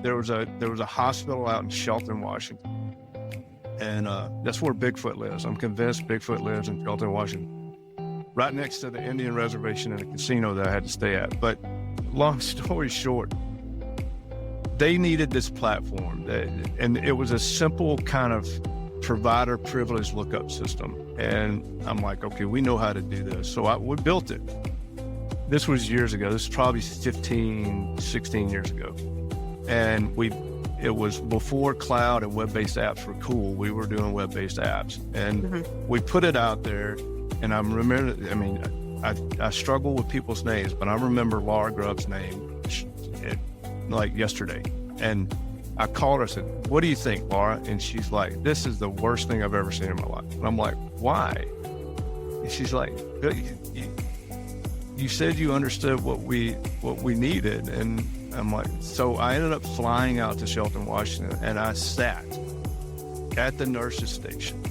there was a hospital out in Shelton, Washington, and that's where Bigfoot lives. I'm convinced Bigfoot lives in Shelton, Washington, right next to the Indian reservation and a casino that I had to stay at. But long story short, they needed this platform, and it was a simple kind of provider privilege lookup system. And I'm like, okay, we know how to do this. So we built it. This was years ago. This is probably 15, 16 years ago. And it was before cloud and web-based apps were cool. We were doing web-based apps. And we put it out there. And I remember, I struggle with people's names, but I remember Laura Grubb's name like yesterday. And I called her and said, what do you think, Laura? And she's like, this is the worst thing I've ever seen in my life. And I'm like, why? And she's like, you said you understood what we needed. And I'm like, so I ended up flying out to Shelton, Washington, and I sat at the nurse's station.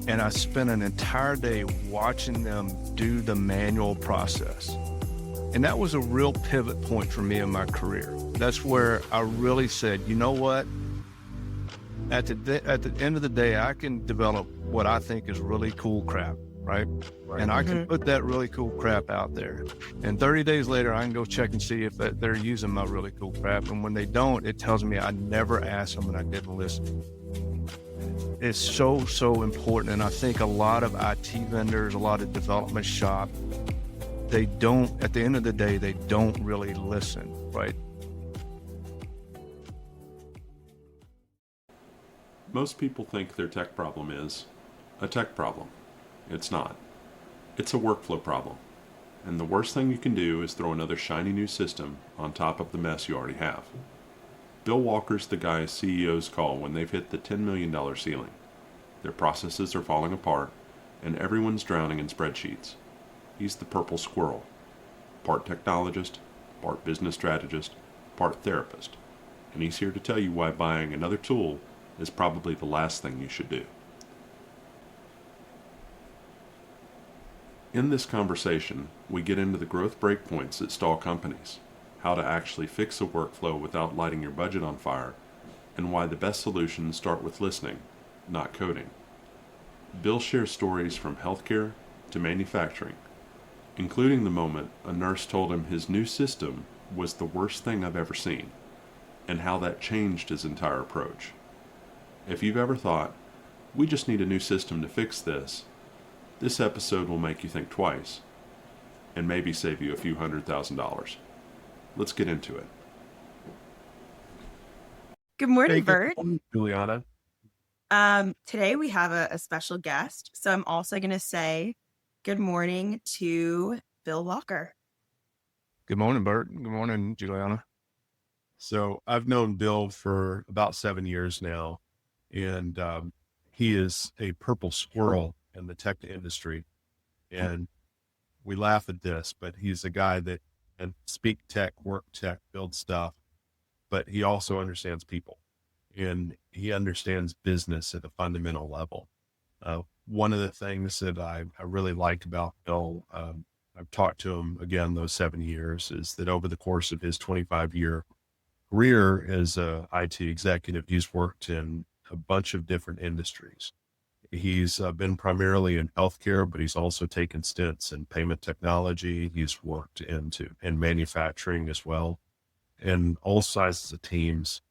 And I spent an entire day watching them do the manual process. And that was a real pivot point for me in my career. That's where I really said, you know what? At the end of the day, I can develop what I think is really cool crap, right? And I can put that really cool crap out there. And 30 days later, I can go check and see if they're using my really cool crap. And when they don't, it tells me I never asked them and I didn't listen. It's so, so important. And I think a lot of IT vendors, a lot of development shop, they don't, at the end of the day, they don't really listen, right? Most people think their tech problem is a tech problem. It's not. It's a workflow problem. And the worst thing you can do is throw another shiny new system on top of the mess you already have. Bill Walker's the guy CEOs call when they've hit the $10 million ceiling. Their processes are falling apart, and everyone's drowning in spreadsheets. He's the Purple Squirrel, part technologist, part business strategist, part therapist. And he's here to tell you why buying another tool is probably the last thing you should do. In this conversation, we get into the growth breakpoints that stall companies, how to actually fix a workflow without lighting your budget on fire, and why the best solutions start with listening, not coding. Bill shares stories from healthcare to manufacturing, including the moment a nurse told him his new system was the worst thing I've ever seen, and how that changed his entire approach. If you've ever thought, we just need a new system to fix this, this episode will make you think twice, and maybe save you a few $100,000. Let's get into it. Good morning, Hey, Bert. good morning, Juliana. Today we have a special guest, so I'm also going to say good morning to Bill Walker. Good morning, Bert. Good morning, Juliana. So I've known Bill for about 7 years now, and he is a purple squirrel in the tech industry. And we laugh at this, but he's a guy that can speak tech, work tech, build stuff, but he also understands people, and he understands business at a fundamental level. One of the things that I really like about Bill, I've talked to him again those 7 years, is that over the course of his 25-year career as a IT executive, he's worked in a bunch of different industries. He's been primarily in healthcare, but he's also taken stints in payment technology. He's worked in manufacturing as well, and all sizes of teams.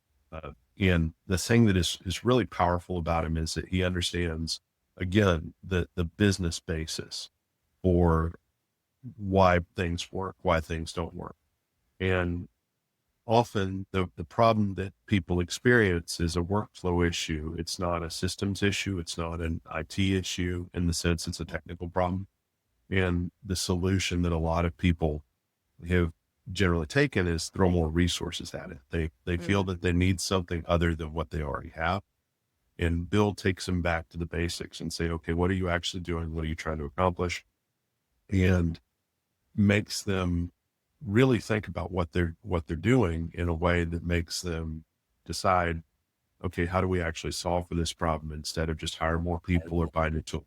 And the thing that is really powerful about him is that he understands, again, the business basis for why things work, why things don't work. And often the problem that people experience is a workflow issue. It's not a systems issue. It's not an IT issue in the sense it's a technical problem. And the solution that a lot of people have generally taken is throw more resources at it. They feel that they need something other than what they already have. And Bill takes them back to the basics and say, okay, what are you actually doing? What are you trying to accomplish? And makes them really think about what they're doing in a way that makes them decide, okay, how do we actually solve for this problem instead of just hire more people or buy a new tool?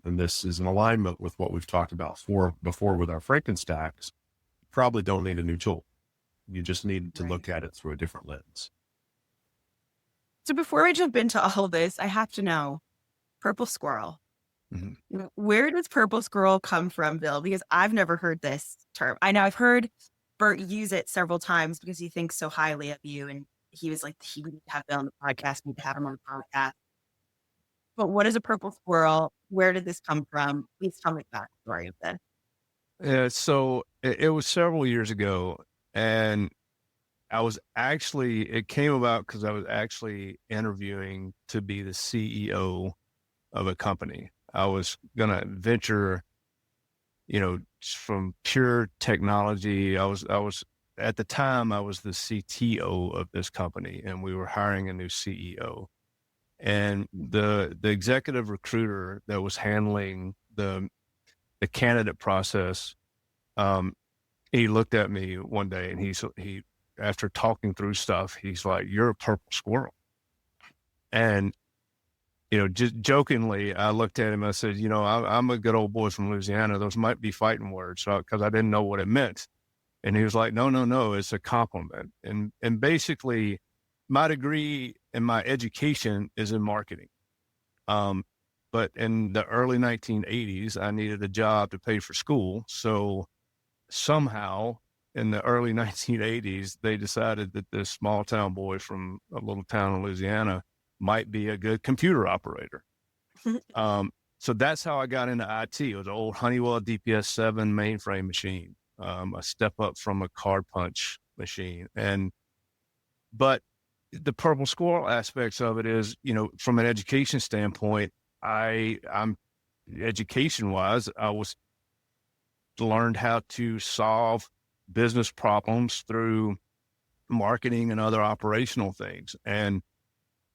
And this is in alignment with what we've talked about before with our Frankenstacks. You probably don't need a new tool. You just need to Right. look at it through a different lens. So before we jump into all of this, I have to know Purple Squirrel. Mhm. Where does Purple Squirrel come from, Bill? Because I've never heard this term. I know I've heard Bert use it several times because he thinks so highly of you. And he was like, he would have Bill on the podcast, we'd have him on the podcast. But what is a purple squirrel? Where did this come from? Please tell me the backstory of this. Yeah, so it was several years ago, and it came about because I was actually interviewing to be the CEO of a company. I was going to venture, from pure technology. I was at the time I was the CTO of this company, and we were hiring a new CEO. And the executive recruiter that was handling the candidate process, he looked at me one day, and he after talking through stuff, he's like, "You're a purple squirrel." And just jokingly, I looked at him. I said, I'm a good old boy from Louisiana. Those might be fighting words, because I didn't know what it meant. And he was like, no, it's a compliment. And basically, my degree and my education is in marketing. But in the early 1980s, I needed a job to pay for school. So somehow in the early 1980s, they decided that this small town boy from a little town in Louisiana might be a good computer operator. So that's how I got into IT. It was an old Honeywell DPS-7 mainframe machine, a step up from a card punch machine. But the purple squirrel aspects of it is, from an education standpoint, I'm education wise, I was learned how to solve business problems through marketing and other operational things.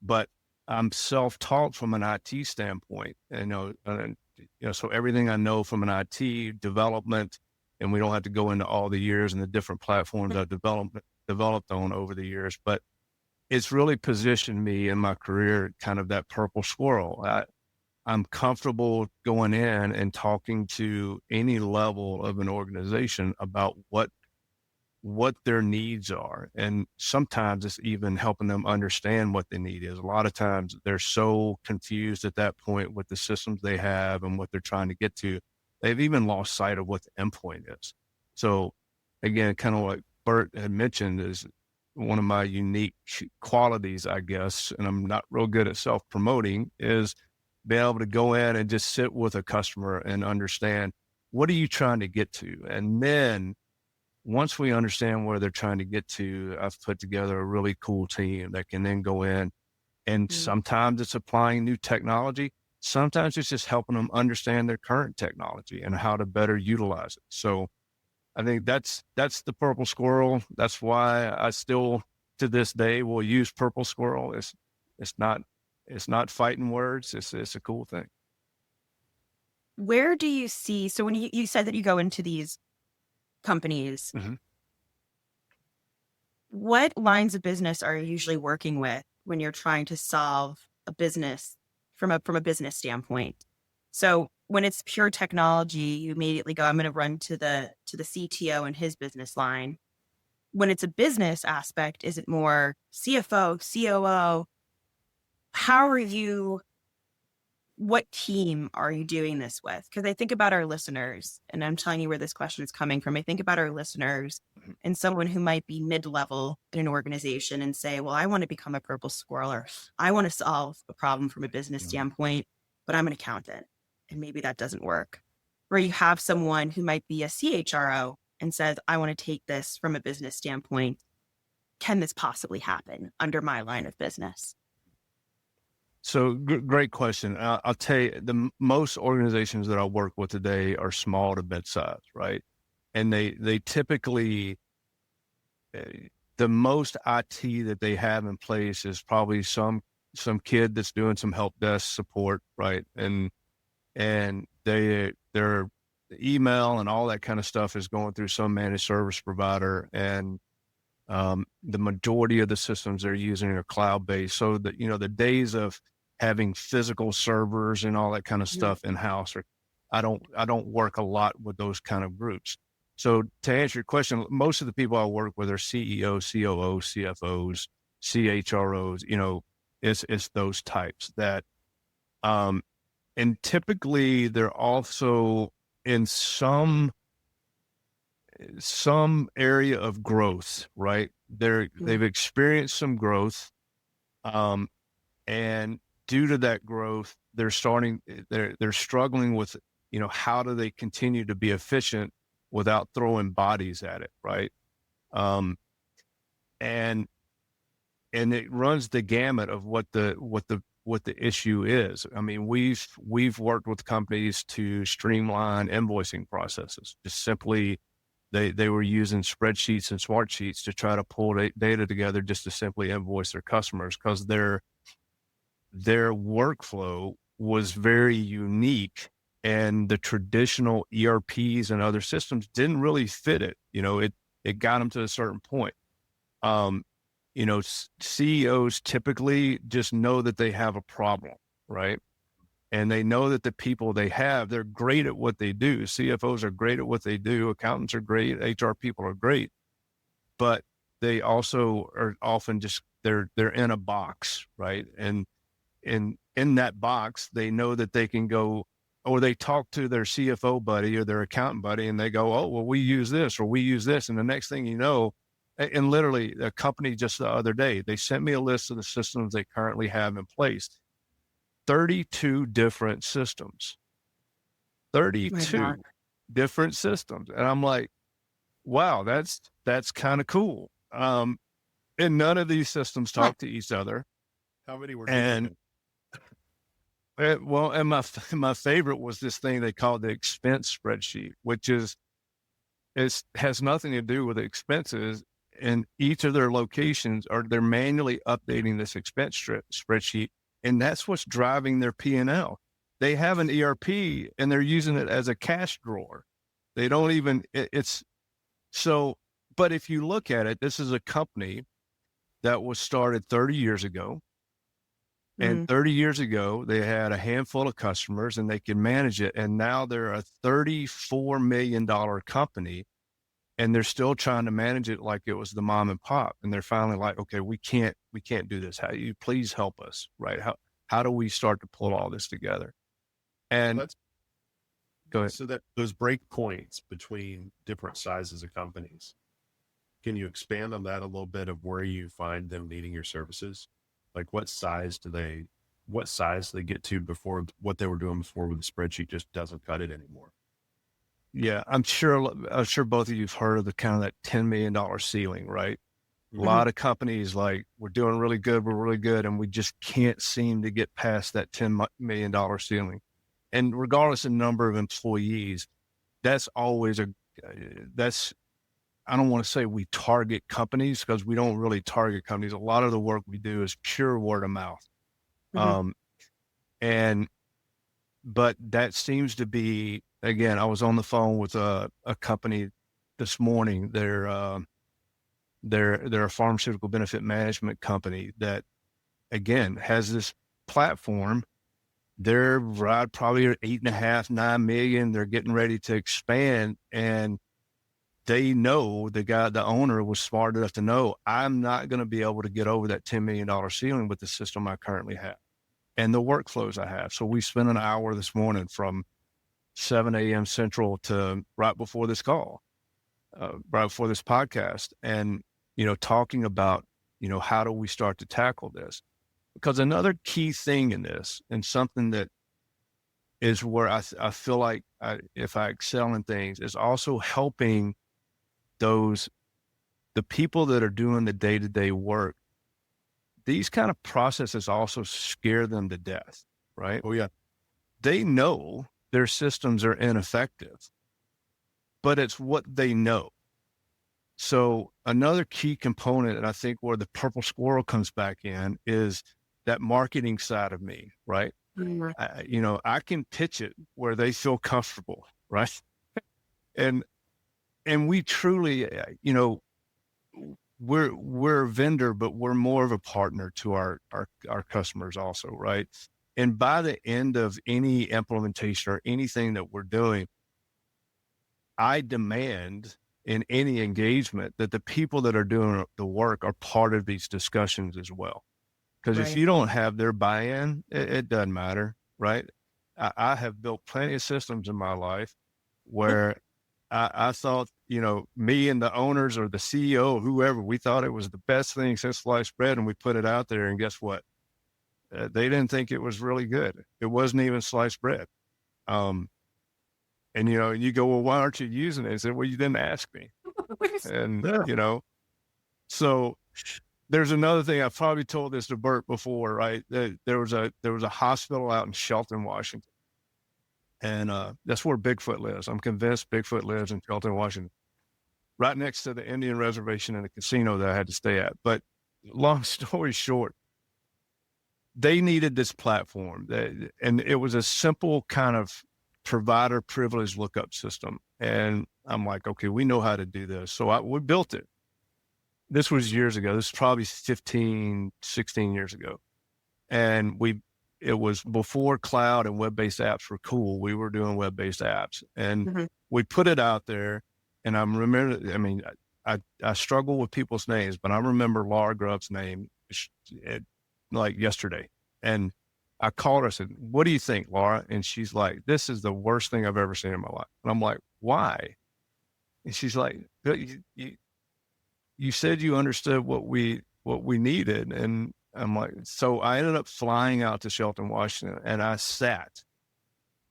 But I'm self-taught from an IT standpoint, so everything I know from an IT development, and we don't have to go into all the years and the different platforms I've developed on over the years, but it's really positioned me in my career, kind of that purple squirrel. I'm comfortable going in and talking to any level of an organization about what their needs are. And sometimes it's even helping them understand what the need is. A lot of times they're so confused at that point with the systems they have and what they're trying to get to. They've even lost sight of what the endpoint is. So again, kind of like Bert had mentioned, is one of my unique qualities, I guess, and I'm not real good at self-promoting, is being able to go in and just sit with a customer and understand, what are you trying to get to? And then once we understand where they're trying to get to, I've put together a really cool team that can then go in, and sometimes it's applying new technology. Sometimes it's just helping them understand their current technology and how to better utilize it. So I think that's the purple squirrel. That's why I still, to this day, will use purple squirrel. It's not fighting words. It's a cool thing. Where do you see, so when you said that you go into these companies, what lines of business are you usually working with when you're trying to solve a business from a business standpoint? So when it's pure technology, you immediately go, I'm going to run to the CTO and his business line. When it's a business aspect, is it more CFO, COO? What team are you doing this with? Because I think about our listeners, and I'm telling you where this question is coming from. I think about our listeners and someone who might be mid-level in an organization and say, well, I want to become a purple squirrel, or I want to solve a problem from a business standpoint, but I'm an accountant, and maybe that doesn't work. Or you have someone who might be a CHRO and says, I want to take this from a business standpoint. Can this possibly happen under my line of business? So great question. I'll tell you, most organizations that I work with today are small to mid-size, right? And they typically, the most IT that they have in place is probably some kid that's doing some help desk support, right? And their email and all that kind of stuff is going through some managed service provider, and the majority of the systems they're using are cloud-based. So that, the days of having physical servers and all that kind of stuff in-house, or I don't work a lot with those kind of groups. So to answer your question, most of the people I work with are CEOs, COOs, CFOs, CHROs, it's those types that, and typically they're also in some area of growth, right? They've experienced some growth. And due to that growth, they're struggling with, how do they continue to be efficient without throwing bodies at it, right? And it runs the gamut of what the issue is. I mean, we've worked with companies to streamline invoicing processes. Just simply, they were using spreadsheets and Smartsheets to try to pull data together just to simply invoice their customers, because their workflow was very unique, and the traditional ERPs and other systems didn't really fit it. It got them to a certain point. CEOs typically just know that they have a problem, right? And they know that the people they have, they're great at what they do. CFOs are great at what they do. Accountants are great. HR people are great, but they also are often just, they're in a box, right? And in that box, they know that they can go, or they talk to their CFO buddy or their accountant buddy, and they go, oh, well, we use this, or we use this. And the next thing you know, and literally a company just the other day, they sent me a list of the systems they currently have in place. 32 different systems, 32 different systems. And I'm like, wow, that's kind of cool. And none of these systems talk to each other. How many were and well, and my favorite was this thing they called the expense spreadsheet, which has nothing to do with the expenses. And each of their locations they're manually updating this expense spreadsheet, and that's what's driving their P&L. They have an ERP and they're using it as a cash drawer. They don't even but if you look at it, this is a company that was started 30 years ago. And 30 years ago, they had a handful of customers and they could manage it. And now they're a $34 million company, and they're still trying to manage it like it was the mom and pop. And they're finally like, okay, we can't do this. How you please help us, right? How do we start to pull all this together? And go ahead. So that those break points between different sizes of companies, can you expand on that a little bit of where you find them needing your services? Like what size do they get to before what they were doing before with the spreadsheet just doesn't cut it anymore? Yeah, I'm sure both of you have heard of the kind of that $10 million ceiling, right? A lot of companies like, we're doing really good, and we just can't seem to get past that $10 million ceiling. And regardless of number of employees, that's always I don't want to say we target companies, because we don't really target companies. A lot of the work we do is pure word of mouth. But that seems to be, again, I was on the phone with a company this morning. They're a pharmaceutical benefit management company that, again, has this platform. They're probably 8.5, 9 million. They're getting ready to expand, and they know the owner was smart enough to know, I'm not going to be able to get over that $10 million ceiling with the system I currently have and the workflows I have. So we spent an hour this morning from 7 a.m. Central to right before this call, right before this podcast, and, talking about, how do we start to tackle this? Because another key thing in this, and something that is where I feel like if I excel in things, is also helping the people that are doing the day-to-day work. These kind of processes also scare them to death, right? Oh yeah. They know their systems are ineffective, but it's what they know. So another key component, and I think where the Purple Squirrel comes back in, is that marketing side of me, right? I can pitch it where they feel comfortable, right? And we truly, we're a vendor, but we're more of a partner to our customers also, right? And by the end of any implementation or anything that we're doing, I demand in any engagement that the people that are doing the work are part of these discussions as well. Because if Right. you don't have their buy-in, it doesn't matter, right? I have built plenty of systems in my life where I thought, me and the owners or the CEO, whoever, we thought it was the best thing since sliced bread, and we put it out there, and guess what? They didn't think it was really good. It wasn't even sliced bread. And you go, well, why aren't you using it? I said, well, you didn't ask me. And so there's another thing. I've probably told this to Bert before, right? There was a hospital out in Shelton, Washington, and that's where Bigfoot lives. I'm convinced Bigfoot lives in Shelton, Washington, right next to the Indian reservation and the casino that I had to stay at. But long story short, they needed this platform, and it was a simple kind of provider privilege lookup system. And I'm like, okay, we know how to do this. So we built it. This was years ago. This is probably 15, 16 years ago. And it was before cloud and web-based apps were cool. We were doing web-based apps, and we put it out there. And I struggle with people's names, but I remember Laura Grubb's name like yesterday. And I called her, I said, what do you think, Laura? And she's like, this is the worst thing I've ever seen in my life. And I'm like, why? And she's like, you said you understood what we needed. And I'm like, so I ended up flying out to Shelton, Washington, and I sat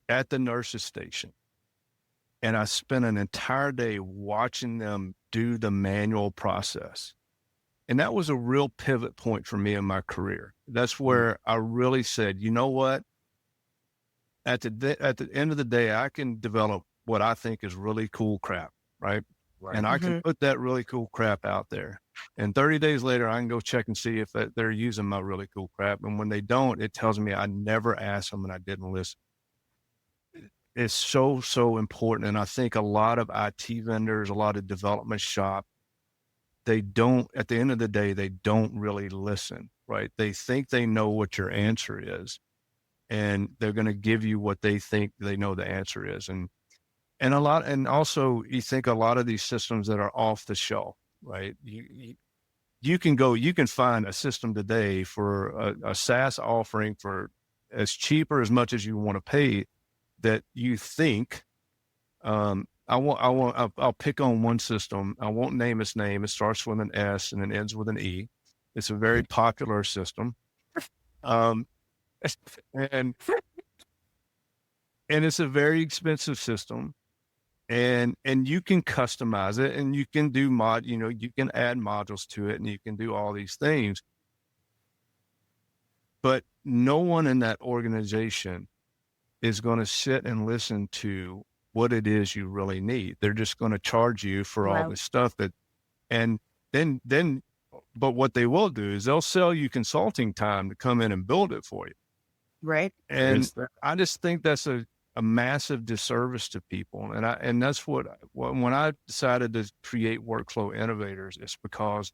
at the nurses station, and I spent an entire day watching them do the manual process. And that was a real pivot point for me in my career. That's where I really said, you know what? At the end of the day, I can develop what I think is really cool crap, right? And I can put that really cool crap out there. And 30 days later, I can go check and see if they're using my really cool crap. And when they don't, it tells me I never asked them and I didn't listen. It's so, so important. And I think a lot of IT vendors, a lot of development shop, they don't, at the end of the day, they don't really listen, right? They think they know what your answer is, and they're going to give you what they think they know the answer is. And also you think a lot of these systems that are off the shelf, right? You can find a system today for a SaaS offering for as cheap or as much as you want to pay that you think, I'll pick on one system. I won't name its name. It starts with an S and it ends with an E. It's a very popular system. And it's a very expensive system, and you can customize it, and you can do you can add modules to it, and you can do all these things. But no one in that organization is going to sit and listen to what it is you really need. They're just going to charge you for all this stuff but what they will do is they'll sell you consulting time to come in and build it for you. Right. And I just think that's a massive disservice to people. And that's when I decided to create Workflow Innovators, it's because,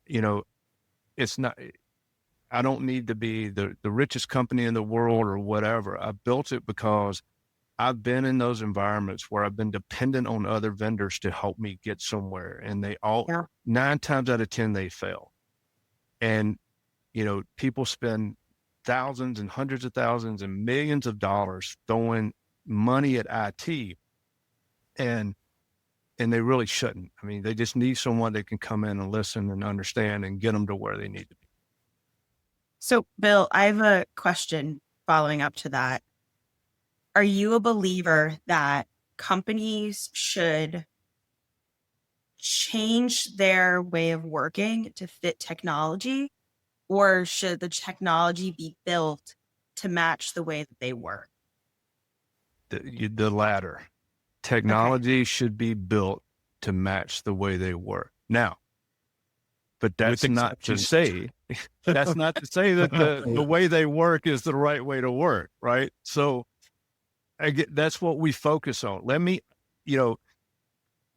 it's not, I don't need to be the richest company in the world or whatever. I built it because I've been in those environments where I've been dependent on other vendors to help me get somewhere. And they all, 9 times out of 10, they fail. And, people spend thousands and hundreds of thousands and millions of dollars throwing money at IT. And they really shouldn't. I mean, they just need someone that can come in and listen and understand and get them to where they need to be. So, Bill, I have a question following up to that. Are you a believer that companies should change their way of working to fit technology, or should the technology be built to match the way that they work? The latter. Technology should be built to match the way they work. Now, but that's not to say that the way they work is the right way to work, right? So that's what we focus on.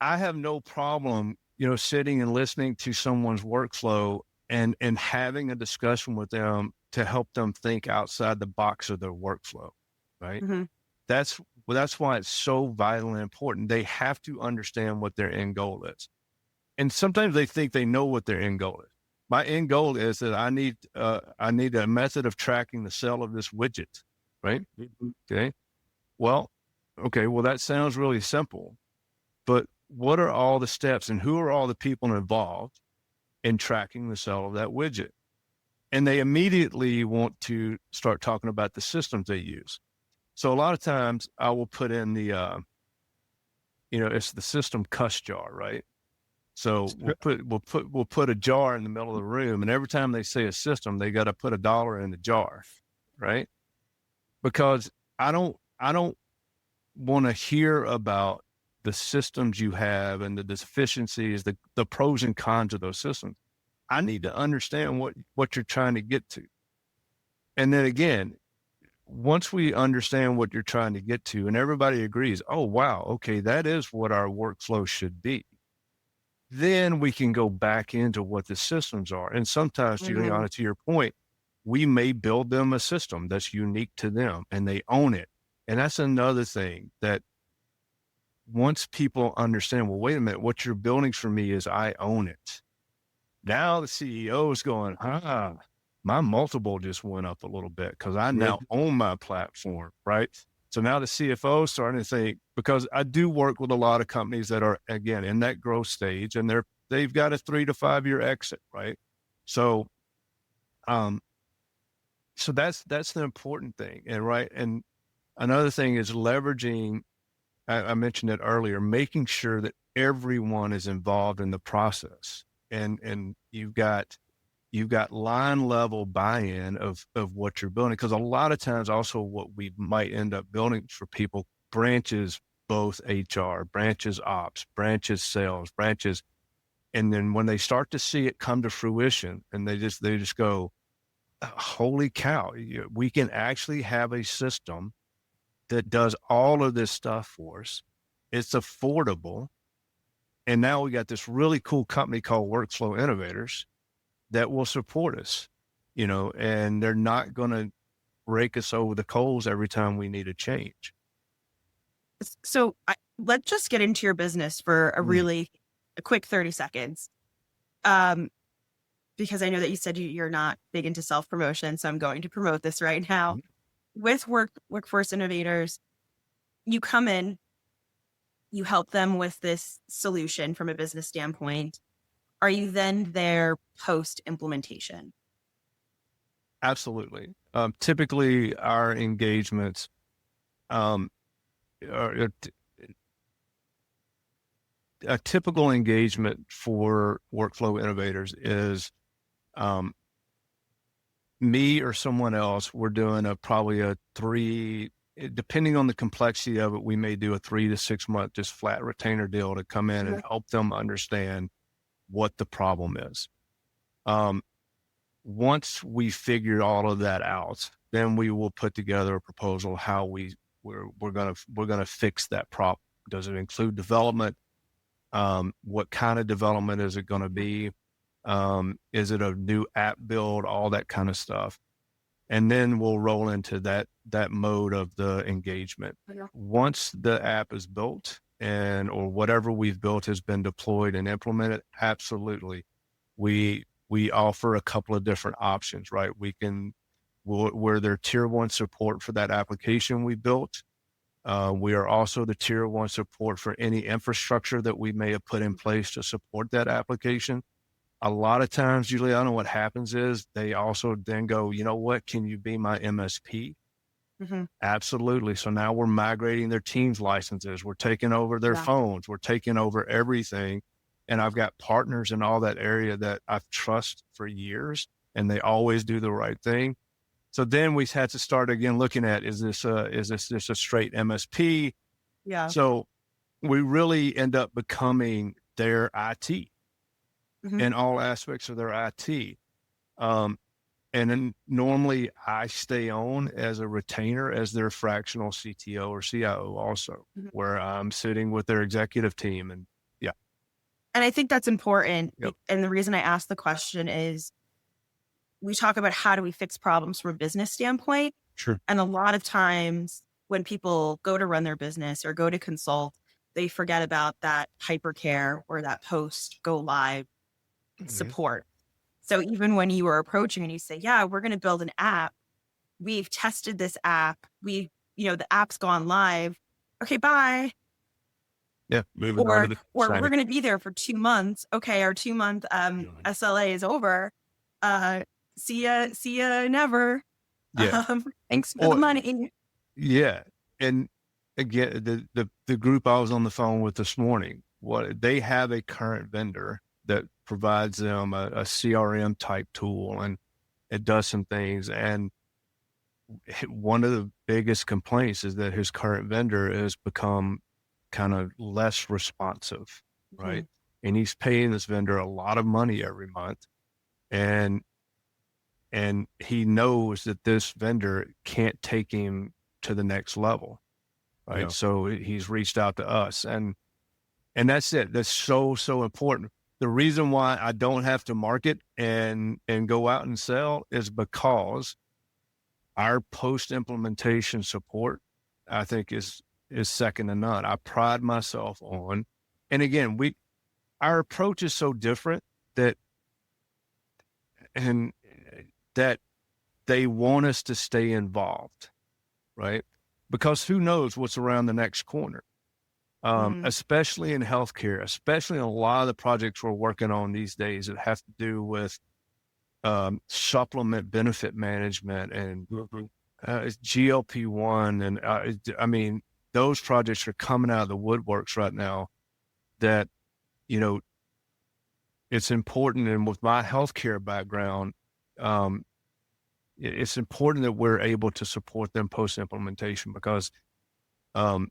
I have no problem, sitting and listening to someone's workflow and having a discussion with them to help them think outside the box of their workflow, right? Mm-hmm. Well, that's why it's so vitally important. They have to understand what their end goal is. And sometimes they think they know what their end goal is. My end goal is that I need a method of tracking the sale of this widget, right? Okay. Well, that sounds really simple, but what are all the steps and who are all the people involved in tracking the sale of that widget? And they immediately want to start talking about the systems they use. So a lot of times I will put in the, it's the system cuss jar, right? So we'll put a jar in the middle of the room, and every time they say a system, they got to put $1 in the jar, right? Because I don't want to hear about the systems you have and the deficiencies, the pros and cons of those systems. I need to understand what you're trying to get to. And then again, once we understand what you're trying to get to and everybody agrees, oh, wow, okay, that is what our workflow should be. Then we can go back into what the systems are. And sometimes, Juliana, to your point, we may build them a system that's unique to them and they own it. And that's another thing that once people understand, well, wait a minute, what you're building for me is I own it. Now the CEO is going, my multiple just went up a little bit because I now own my platform, right? So now the CFO is starting to think, because I do work with a lot of companies that are, again, in that growth stage, and they've got a 3 to 5 year exit, right? So, so that's the important thing, and right. And another thing is leveraging. I mentioned it earlier, making sure that everyone is involved in the process, and you've got line level buy-in of what you're building. Because a lot of times also what we might end up building for people branches both HR, branches ops, branches sales, branches. And then when they start to see it come to fruition and they just go, holy cow, we can actually have a system that does all of this stuff for us. It's affordable. And now we got this really cool company called Workflow Innovators that will support us, and they're not going to rake us over the coals every time we need a change. So let's just get into your business for a quick 30 seconds. Because I know that you said you're not big into self-promotion, so I'm going to promote this right now. With Workforce Innovators, you come in, you help them with this solution from a business standpoint. Are you then there post-implementation? Absolutely. Typically, our engagements a typical engagement for Workflow Innovators is me or someone else. We're doing probably a 3, depending on the complexity of it, we may do a 3 to 6 month just flat retainer deal to come in and help them understand what the problem is. Once we figure all of that out, then we will put together a proposal how we're gonna fix that problem. Does it include development? What kind of development is it going to be? Is it a new app build? All that kind of stuff. And then we'll roll into that mode of the engagement. Once the app is built or whatever we've built has been deployed and implemented, absolutely. We offer a couple of different options, right? We're their tier 1 support for that application we built. We are also the tier 1 support for any infrastructure that we may have put in place to support that application. A lot of times, Juliana, what happens is they also then go, you know what, can you be my MSP? Absolutely. So now we're migrating their Teams licenses. We're taking over their phones. We're taking over everything. And I've got partners in all that area that I've trusted for years, and they always do the right thing. So then we had to start again looking at, is this just a straight MSP? Yeah. So we really end up becoming their IT in all aspects of their IT. And then normally I stay on as a retainer as their fractional CTO or CIO also, where I'm sitting with their executive team. And and I think that's important. And the reason I asked the question is we talk about how do we fix problems from a business standpoint. Sure. And a lot of times when people go to run their business or go to consult, they forget about that hypercare or that post go live support. So even when you are approaching and you say, yeah, we're going to build an app, we've tested this app, the app's gone live. Okay, bye. Yeah. Moving on to the Or shiny. we're going to be there for 2 months. Okay, our 2-month SLA is over. See ya never. Yeah. Thanks for the money. Yeah. And again, the group I was on the phone with this morning, they have a current vendor that provides them a CRM type tool, and it does some things. And one of the biggest complaints is that his current vendor has become kind of less responsive, right? And he's paying this vendor a lot of money every month. And he knows that this vendor can't take him to the next level, right? Yeah. So he's reached out to us, and that's it. That's so important. The reason why I don't have to market and go out and sell is because our post-implementation support, I think, is second to none. I pride myself on, and again, our approach is so different that they want us to stay involved, right? Because who knows what's around the next corner, especially in healthcare, especially in a lot of the projects we're working on these days that have to do with supplement benefit management and GLP-1. And I mean, those projects are coming out of the woodworks right now that, it's important. And with my healthcare background, it's important that we're able to support them post-implementation because, and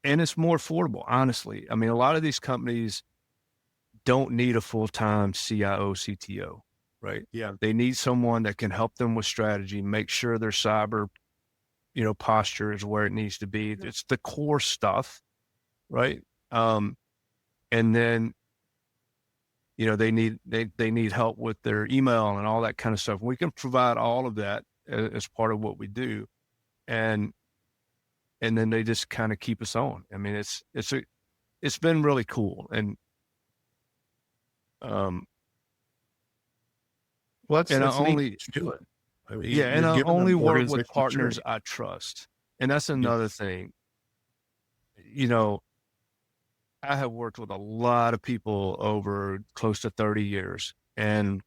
it's more affordable, honestly. I mean, a lot of these companies don't need a full-time CIO, CTO, right? Yeah. They need someone that can help them with strategy, make sure their cyber, posture is where it needs to be. It's the core stuff, right? And then, they need help with their email and all that kind of stuff. We can provide all of that as part of what we do. And then they just kind of keep us on. I mean, it's been really cool. And, and I only do it. I mean, yeah, and I you're giving only them work with organizational partners training. I trust. And that's another thing. I have worked with a lot of people over close to 30 years, and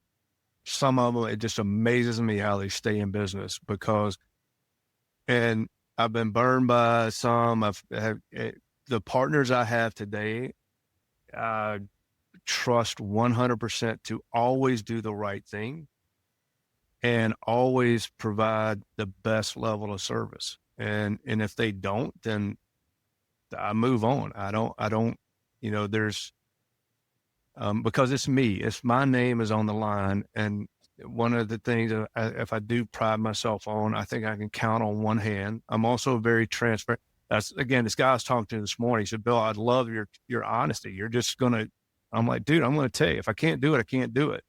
some of them, it just amazes me how they stay in business and I've been burned by some. The partners I have today, I trust 100% to always do the right thing and always provide the best level of service. And if they don't, then I move on. I don't, there's, because it's me, my name is on the line. And one of the things if I do pride myself on, I think I can count on one hand. I'm also very transparent. That's, again, this guy I was talking to this morning, he said, Bill, I'd love your honesty. You're just I'm like, dude, I'm going to tell you, if I can't do it, I can't do it.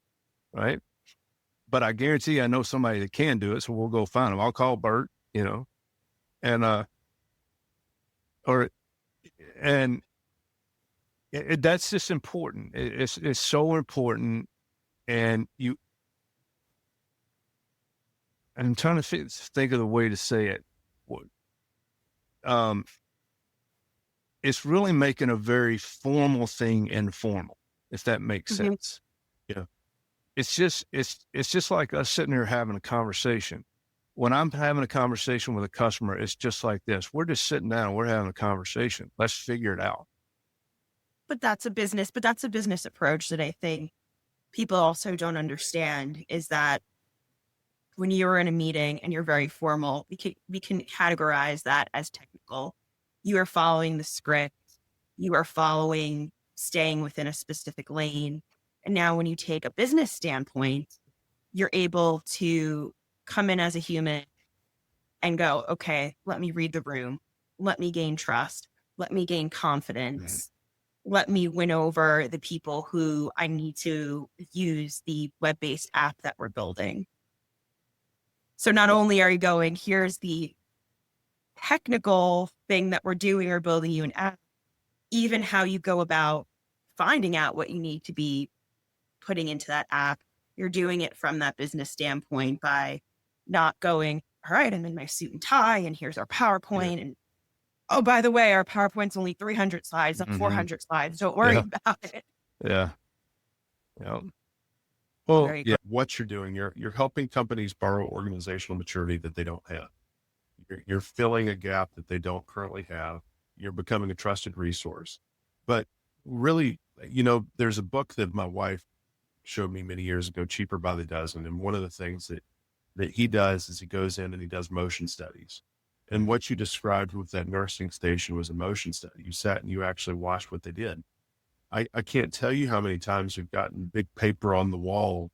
Right. But I guarantee I know somebody that can do it. So we'll go find him. I'll call Bert, and, that's just important. It's so important. And I'm trying to think of the way to say it. It's really making a very formal thing informal, if that makes sense. Yeah. It's just like us sitting here having a conversation. When I'm having a conversation with a customer, it's just like this. We're just sitting down and we're having a conversation. Let's figure it out. But that's a business approach that I think people also don't understand, is that when you're in a meeting and you're very formal, we can categorize that as technical. You are following the script. You are staying within a specific lane. And now when you take a business standpoint, you're able to come in as a human and go, okay, let me read the room. Let me gain trust. Let me gain confidence. Let me win over the people who I need to use the web-based app that we're building. So not only are you going, here's the technical thing that we're doing or building you an app, even how you go about finding out what you need to be putting into that app. You're doing it from that business standpoint by not going, all right, I'm in my suit and tie and here's our PowerPoint. And oh, by the way, our PowerPoint's only 300 slides, not 400 slides. Don't worry about it. Yeah. Yeah. Well, Very yeah. What you're doing, you're helping companies borrow organizational maturity that they don't have. You're filling a gap that they don't currently have. You're becoming a trusted resource. But really, there's a book that my wife showed me many years ago, Cheaper by the Dozen. And one of the things that he does is he goes in and he does motion studies. And what you described with that nursing station was a motion study. You sat and you actually watched what they did. I can't tell you how many times we've gotten big paper on the wall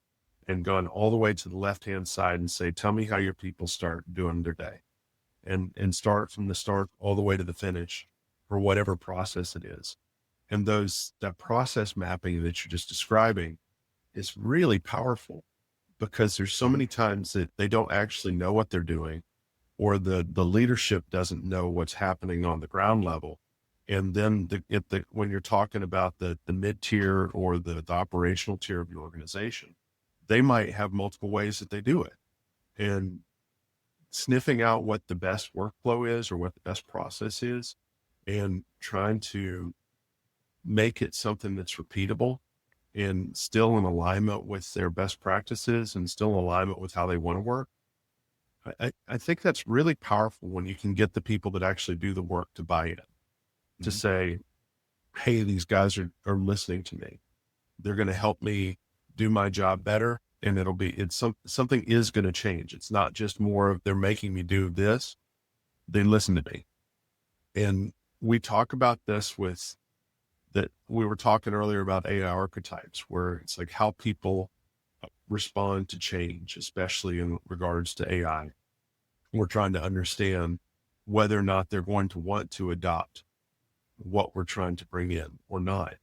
and gone all the way to the left-hand side and say, tell me how your people start doing their day, and start from the start all the way to the finish for whatever process it is. And that process mapping that you're just describing is really powerful, because there's so many times that they don't actually know what they're doing, or the leadership doesn't know what's happening on the ground level. And then when you're talking about the mid-tier or the operational tier of your organization, they might have multiple ways that they do it. And sniffing out what the best workflow is or what the best process is, and trying to make it something that's repeatable and still in alignment with their best practices and still in alignment with how they want to work. I think that's really powerful when you can get the people that actually do the work to buy in, to say, hey, these guys are listening to me. They're going to help me do my job better. And something is going to change. It's not just more of they're making me do this. They listen to me. And we talk about this we were talking earlier about AI archetypes, where it's like how people respond to change, especially in regards to AI. We're trying to understand whether or not they're going to want to adopt what we're trying to bring in or not.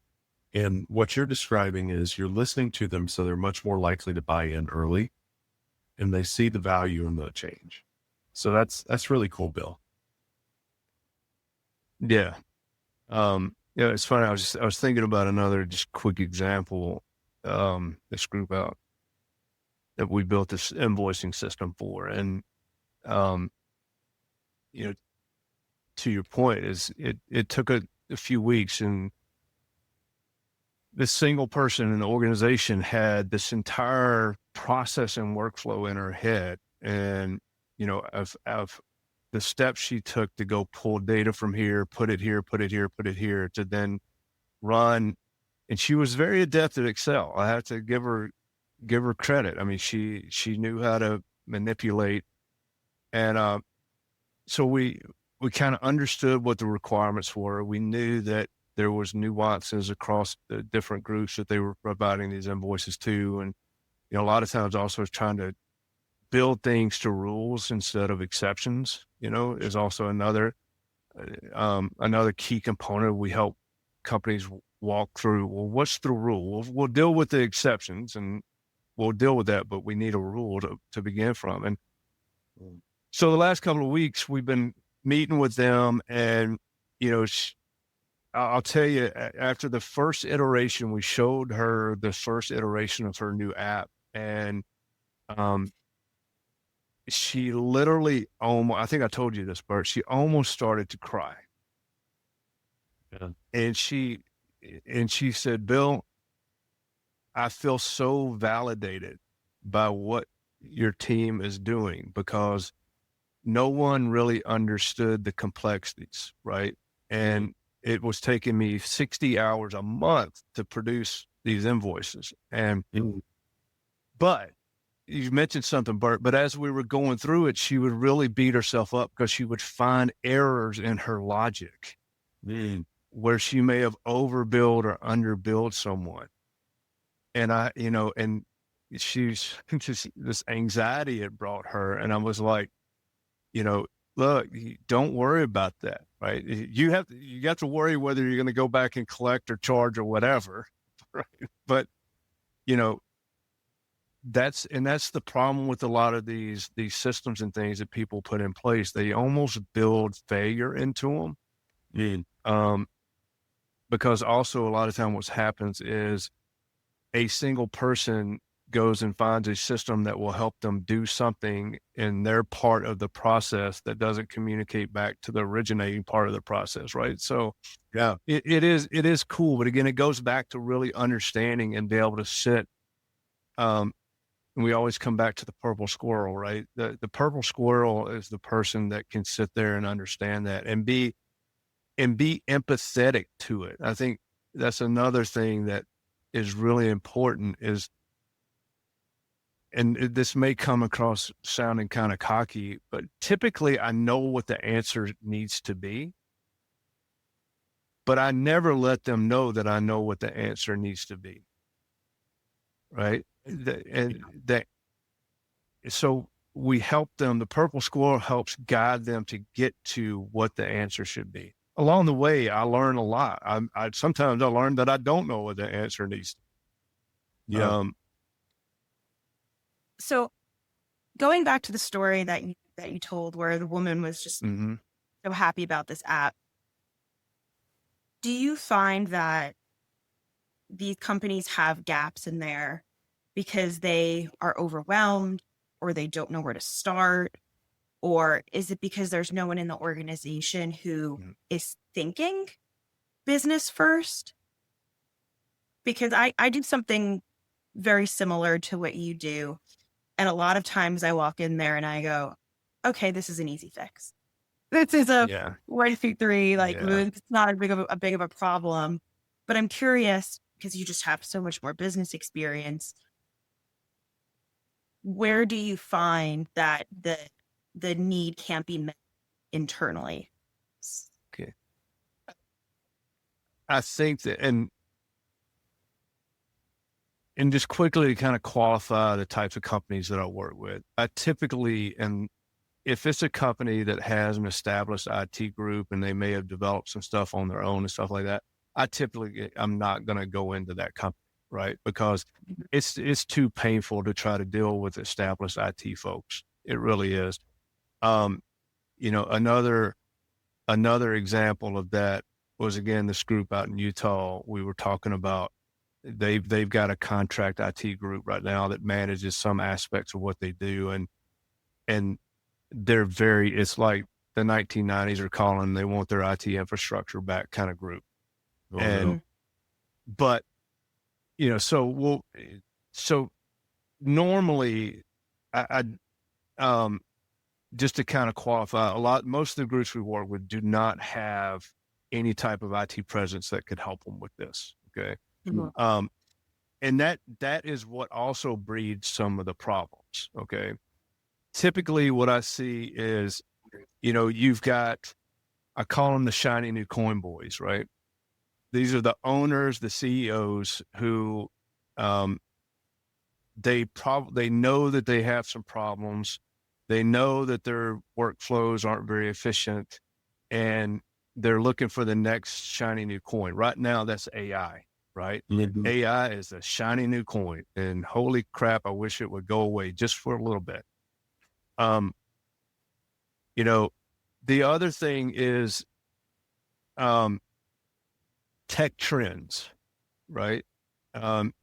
And what you're describing is you're listening to them, so they're much more likely to buy in early, and they see the value in the change. So that's really cool, Bill. Yeah. Yeah, it's funny. I was thinking about another just quick example. This group out that we built this invoicing system for, and to your point, is it took a few weeks, and this single person in the organization had this entire process and workflow in her head, and of the steps she took to go pull data from here, put it here, to then run. And she was very adept at Excel. I have to give her credit. I mean, she knew how to manipulate. And so we kind of understood what the requirements were. We knew that there was nuances across the different groups that they were providing these invoices to. And, a lot of times also trying to build things to rules instead of exceptions, is also another key component. We help companies walk through, well, what's the rule? We'll deal with the exceptions and we'll deal with that, but we need a rule to begin from. And so the last couple of weeks we've been meeting with them, and, I'll tell you, after the first iteration, we showed her the first iteration of her new app, and she literally I think I told you this, Bert, she almost started to cry. Yeah. And she said, Bill, I feel so validated by what your team is doing, because no one really understood the complexities, right? And it was taking me 60 hours a month to produce these invoices. And, but you mentioned something, Bert, but as we were going through it, she would really beat herself up because she would find errors in her logic where she may have overbilled or underbilled someone. And and she's just, this anxiety it brought her. And I was like, look, don't worry about that, right? You have to worry whether you're going to go back and collect or charge or whatever, right? But, that's the problem with a lot of these systems and things that people put in place. They almost build failure into them. Because also a lot of time what happens is a single person goes and finds a system that will help them do something in their part of the process that doesn't communicate back to the originating part of the process, right? So Yeah. it is cool, but again, it goes back to really understanding and be able to sit. And we always come back to the purple squirrel, right? The purple squirrel is the person that can sit there and understand that and be empathetic to it. I think that's another thing that is really important is, and this may come across sounding kind of cocky, but typically I know what the answer needs to be, but I never let them know that I know what the answer needs to be. Right. So we help them. The purple squirrel helps guide them to get to what the answer should be. Along the way, I learn a lot. Sometimes I learn that I don't know what the answer needs to be. Yeah. So going back to the story that you told where the woman was just so happy about this app, do you find that these companies have gaps in there because they are overwhelmed or they don't know where to start? Or is it because there's no one in the organization who is thinking business first? Because I do something very similar to what you do. And a lot of times I walk in there and I go, okay, this is an easy fix. This is a 1, 2, 3, it's not a big of a problem. But I'm curious, because you just have so much more business experience, where do you find that the need can't be met internally? Okay. I think that, and just quickly to kind of qualify the types of companies that I work with, I typically, and if it's a company that has an established IT group and they may have developed some stuff on their own and stuff like that, I'm not going to go into that company, right? Because it's too painful to try to deal with established IT folks. It really is. Another example of that was, again, this group out in Utah. We were talking about, they've got a contract IT group right now that manages some aspects of what they do. And they're it's like the 1990s are calling, they want their IT infrastructure back kind of group. But, so normally I just to kind of qualify, most of the groups we work with do not have any type of IT presence that could help them with this. Okay. And that is what also breeds some of the problems. Okay. Typically what I see is, you've got, I call them the shiny new coin boys, right? These are the owners, the CEOs who, they know that they have some problems. They know that their workflows aren't very efficient, and they're looking for the next shiny new coin. Right now, that's AI, right? AI is a shiny new coin, and holy crap, I wish it would go away just for a little bit. The other thing is tech trends, right?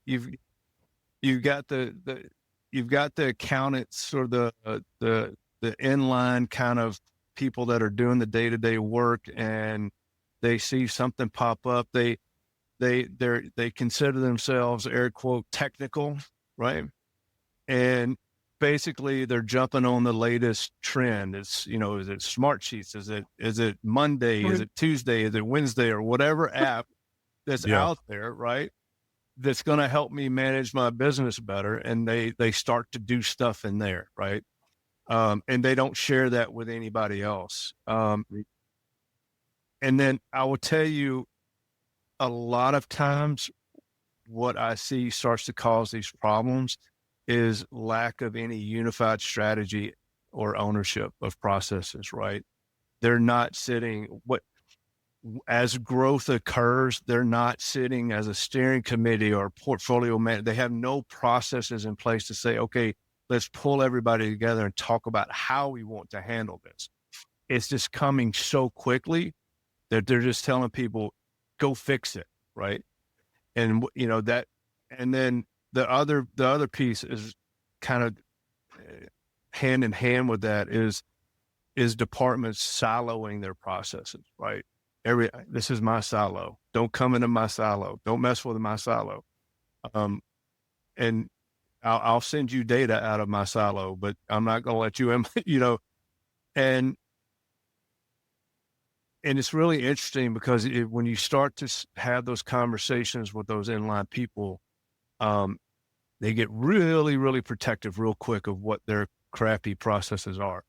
You've got the accountants or the inline kind of people that are doing the day-to-day work, and they see something pop up. They consider themselves, air quote, technical, right? And basically they're jumping on the latest trend. It's, is it Smartsheets? Is it Monday? Is it Tuesday? Is it Wednesday? Or whatever app that's out there, right? That's going to help me manage my business better. And they start to do stuff in there, right? And they don't share that with anybody else. And then I will tell you, a lot of times what I see starts to cause these problems is lack of any unified strategy or ownership of processes, right? They're not sitting, as growth occurs, they're not sitting as a steering committee or portfolio man. They have no processes in place to say, okay, let's pull everybody together and talk about how we want to handle this. It's just coming so quickly that they're just telling people, go fix it. Right. And that, and then the other piece is kind of hand in hand with that is departments siloing their processes, right? This is my silo. Don't come into my silo. Don't mess with my silo. And I'll send you data out of my silo, but I'm not going to let you in, and it's really interesting because when you start to have those conversations with those inline people, they get really, really protective real quick of what their crappy processes are.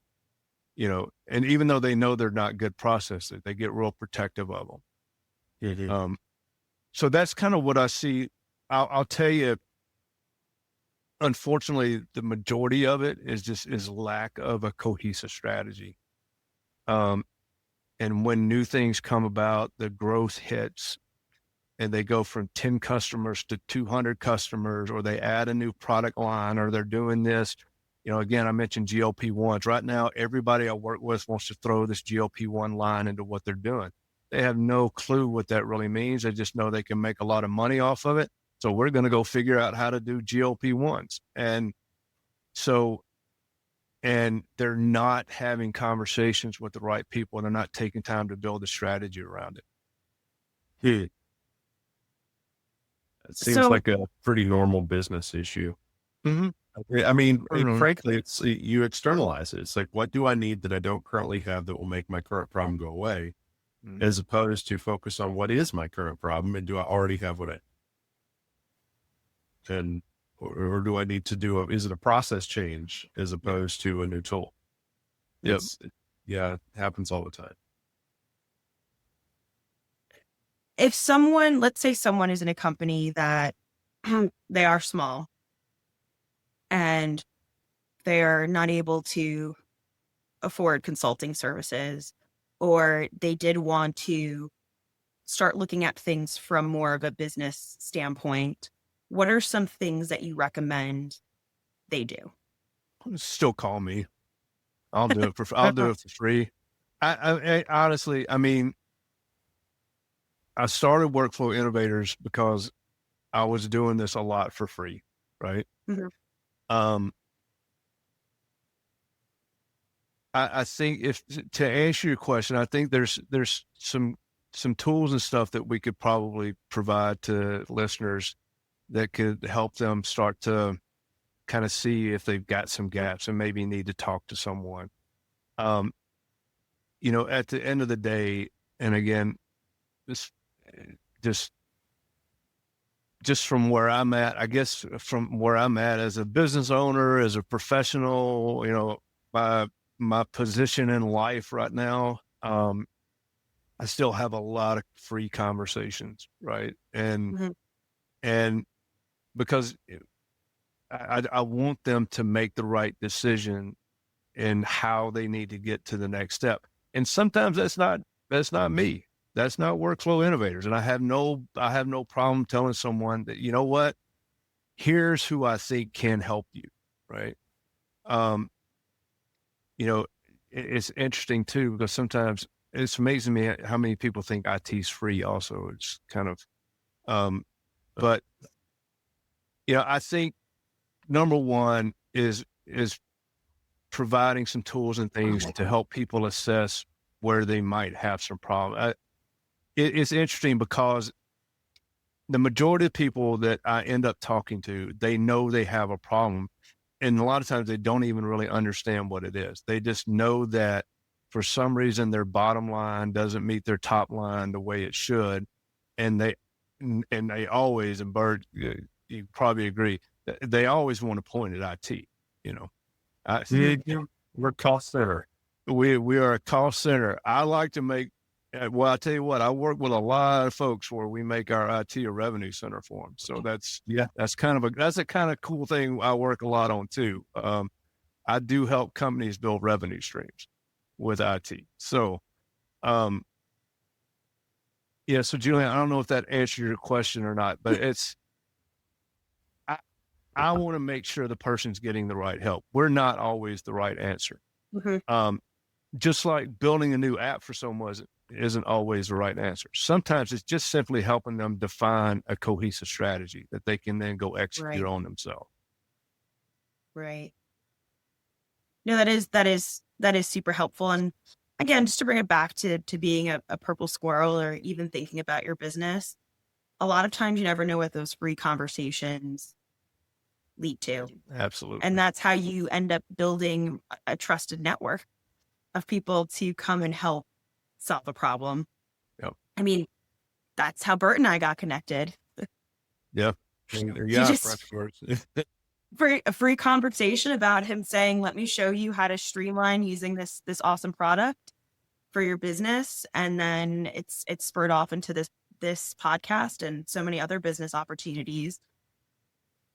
And even though they know they're not good processes, they get real protective of them. Mm-hmm. So that's kind of what I see. I'll tell you, unfortunately, the majority of it is lack of a cohesive strategy. And when new things come about, the growth hits and they go from 10 customers to 200 customers, or they add a new product line, or they're doing this. Again, I mentioned GLP-1s. Right now, everybody I work with wants to throw this GLP-1 line into what they're doing. They have no clue what that really means. They just know they can make a lot of money off of it. So we're going to go figure out how to do GLP-1s. And they're not having conversations with the right people. They're not taking time to build a strategy around it. It seems like a pretty normal business issue. Mm-hmm. I mean, frankly, it's you externalize it. It's like, what do I need that I don't currently have that will make my current problem go away, as opposed to focus on what is my current problem and do I already have what or do I need to do is it a process change as opposed to a new tool? Yep. It happens all the time. If let's say someone is in a company that they are small and they are not able to afford consulting services, or they did want to start looking at things from more of a business standpoint, what are some things that you recommend they do? Still call me. I'll do it for free. I honestly, I mean, I started Workflow Innovators because I was doing this a lot for free, right? Mm-hmm. I think to answer your question, I think there's some tools and stuff that we could probably provide to listeners that could help them start to kind of see if they've got some gaps and maybe need to talk to someone. At the end of the day, and again, just from where I'm at, I guess from where I'm at as a business owner, as a professional, my position in life right now, I still have a lot of free conversations, right? And because I want them to make the right decision in how they need to get to the next step. And sometimes that's not me. That's not Workflow Innovators. And I have no problem telling someone that, you know what, here's who I think can help you. Right. It's interesting too, because sometimes it's amazing to me how many people think IT is free also. It's kind of, but I think number one is providing some tools and things to help people assess where they might have some problem. It's interesting because the majority of people that I end up talking to, they know they have a problem. And a lot of times they don't even really understand what it is. They just know that for some reason their bottom line doesn't meet their top line the way it should. And they always, and Bert, you probably agree, they always want to point at IT, We're cost center. We are a cost center. I like to make, well, I tell you what, I work with a lot of folks where we make our IT a revenue center for them. So that's a kind of cool thing I work a lot on too. I do help companies build revenue streams with IT. So, Yeah. So Julian, I don't know if that answered your question or not, but I want to make sure the person's getting the right help. We're not always the right answer. Mhm. Just like building a new app for someone isn't always the right answer. Sometimes it's just simply helping them define a cohesive strategy that they can then go execute Right. on themselves. Right. No, that is super helpful. And again, just to bring it back to being a purple squirrel or even thinking about your business, a lot of times you never know what those free conversations lead to. Absolutely. And that's how you end up building a trusted network of people to come and help solve a problem. Yep. I mean, that's how Bert and I got connected. Yeah. You just for a free conversation about him saying, "Let me show you how to streamline using this awesome product for your business," and then it's spurred off into this podcast and so many other business opportunities,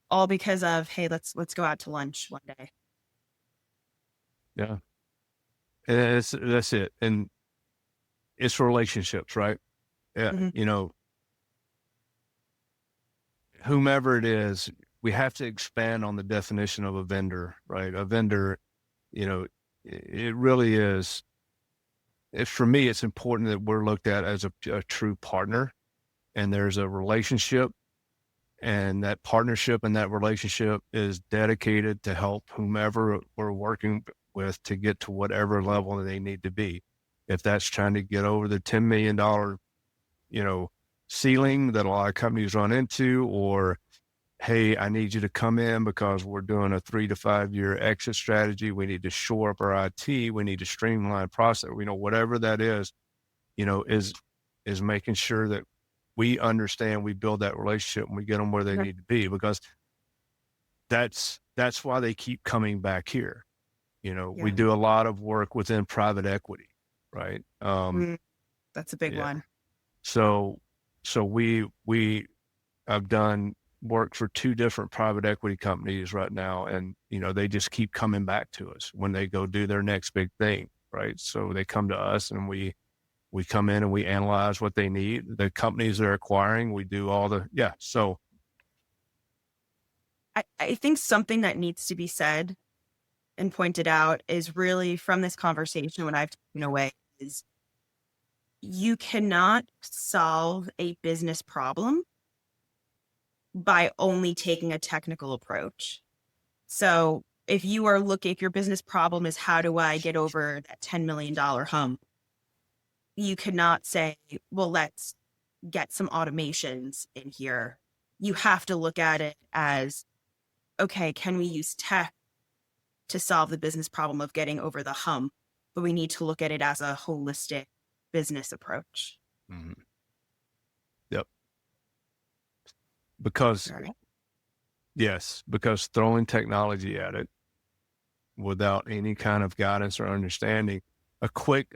all because of, hey, let's go out to lunch one day. Yeah. And that's it. And it's relationships, right? Yeah. Mhm. Whomever it is, we have to expand on the definition of a vendor, right? A vendor, it really is. For me, it's important that we're looked at as a true partner, and there's a relationship, and that partnership and that relationship is dedicated to help whomever we're working with to get to whatever level they need to be. If that's trying to get over the $10 million, ceiling that a lot of companies run into, or, hey, I need you to come in because we're doing a 3 to 5 year exit strategy. We need to shore up our IT. We need to streamline process. Whatever that is, is making sure that we understand, we build that relationship, and we get them where they need to be, because that's why they keep coming back here. We do a lot of work within private equity, right? That's a big one. So I've done work for 2 different private equity companies right now, and they just keep coming back to us when they go do their next big thing, right? So they come to us, and we come in and we analyze what they need. The companies they're acquiring, we do all the So I think something that needs to be said and pointed out is really from this conversation, what I've taken away is you cannot solve a business problem by only taking a technical approach. So if your business problem is, how do I get over that $10 million hump? You cannot say, well, let's get some automations in here. You have to look at it as, okay, can we use tech to solve the business problem of getting over the hump? But we need to look at it as a holistic business approach. Yep. Because because throwing technology at it without any kind of guidance or understanding, a quick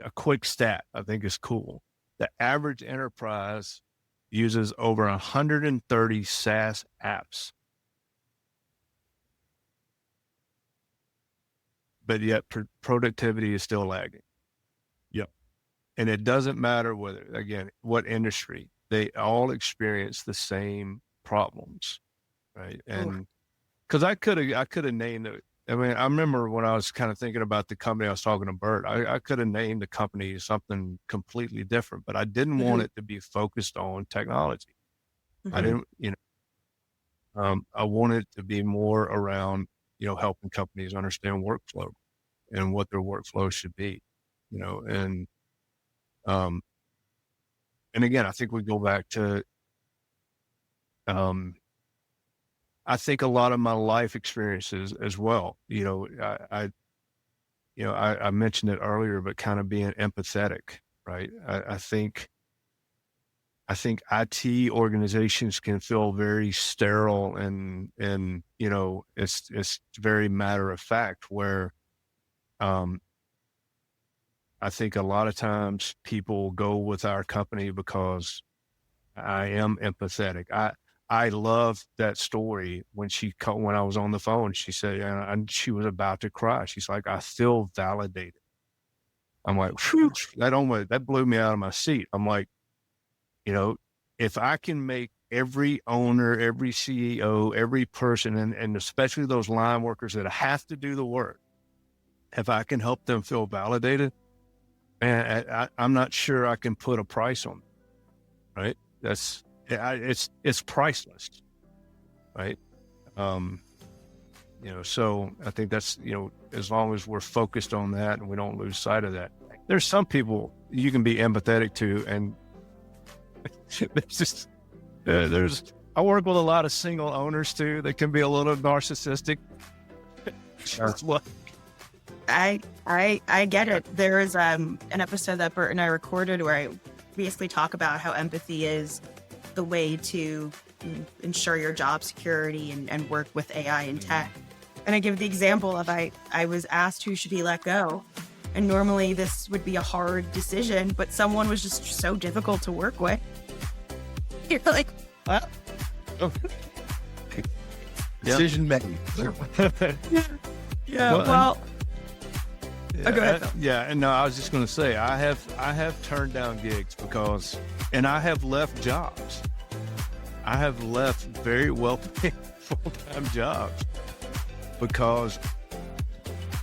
stat I think is cool. The average enterprise uses over 130 SaaS apps, but yet productivity is still lagging. Yep. And it doesn't matter what industry, they all experience the same problems, right? And because I could have named it. I mean, I remember when I was kind of thinking about the company I was talking to Bert, I could have named the company something completely different, but I didn't want it to be focused on technology. I didn't, I wanted it to be more around, helping companies understand workflow and what their workflow should be, and again, I think we go back to, I think a lot of my life experiences as well. I mentioned it earlier, but kind of being empathetic, right? I think IT organizations can feel very sterile and it's very matter of fact, where I think a lot of times people go with our company because I am empathetic. I love that story when when I was on the phone, she said, and she was about to cry. She's like, I feel validated. I'm like, whew, that blew me out of my seat. I'm like, if I can make every owner, every CEO, every person, and especially those line workers that have to do the work, if I can help them feel validated, man, I'm not sure I can put a price on it, right? It's priceless, right? So I think that's, as long as we're focused on that and we don't lose sight of that. There's some people you can be empathetic to, and I work with a lot of single owners too that can be a little narcissistic. I get it. There is an episode that Bert and I recorded where I basically talk about how empathy is the way to ensure your job security and work with AI and tech. And I give the example of I was asked who should be let go. And normally this would be a hard decision, but someone was just so difficult to work with. You're like, well, decision making. yeah. Well, go ahead. And no, I was just going to say I have turned down gigs and I have left jobs. I have left very well-paid full-time jobs because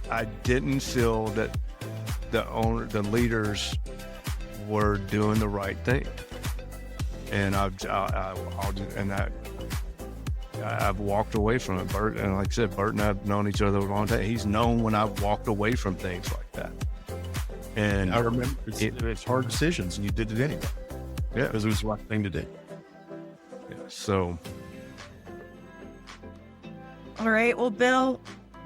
I didn't feel that the leaders were doing the right thing, and I've walked away from it. Bert, and like I said, Bert and I've known each other a long time. He's known when I've walked away from things like that, and I remember it's hard decisions, and you did it anyway. Yeah, because it was the right thing to do. Yeah, so. All right. Well, Bill,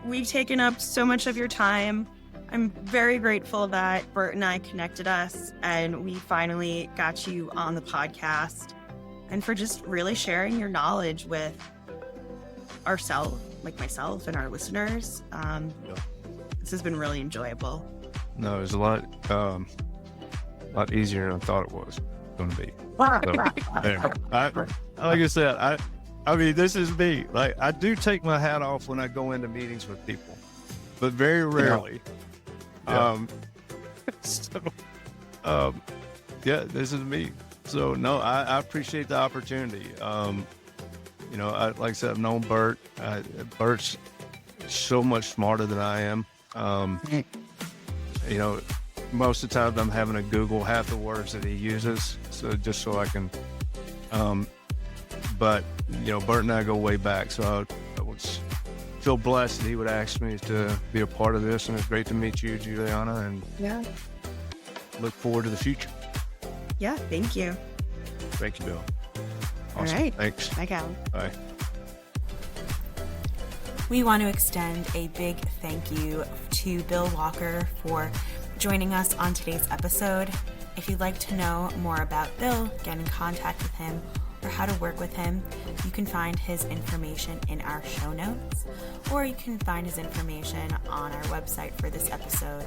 we've taken up so much of your time. I'm very grateful that Bert and I connected us and we finally got you on the podcast, and for just really sharing your knowledge with ourselves, like myself and our listeners. This has been really enjoyable. No, it was a lot easier than I thought it was going to be. So, anyway, like I said, I mean, this is me. Like, I do take my hat off when I go into meetings with people, but very rarely. This is me. So no, I appreciate the opportunity. Like I said, I've known Bert. Bert's so much smarter than I am. Most of the time I'm having to Google half the words that he uses, so I can. But Bert and I go way back, so I feel blessed that he would ask me to be a part of this, and it's great to meet you, Juliana, and look forward to the future. Yeah, thank you. Thank you, Bill. Awesome. All right. Thanks. Bye, Cal. Bye. We want to extend a big thank you to Bill Walker for joining us on today's episode. If you'd like to know more about Bill, get in contact with him, or how to work with him, you can find his information in our show notes, or you can find his information on our website for this episode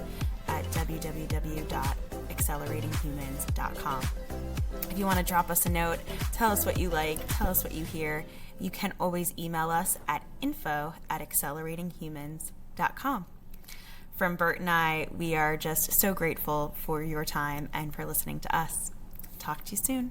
at www.acceleratinghumans.com. If you want to drop us a note, tell us what you like, tell us what you hear, you can always email us at info@acceleratinghumans.com. From Bert and I, we are just so grateful for your time and for listening to us. Talk to you soon.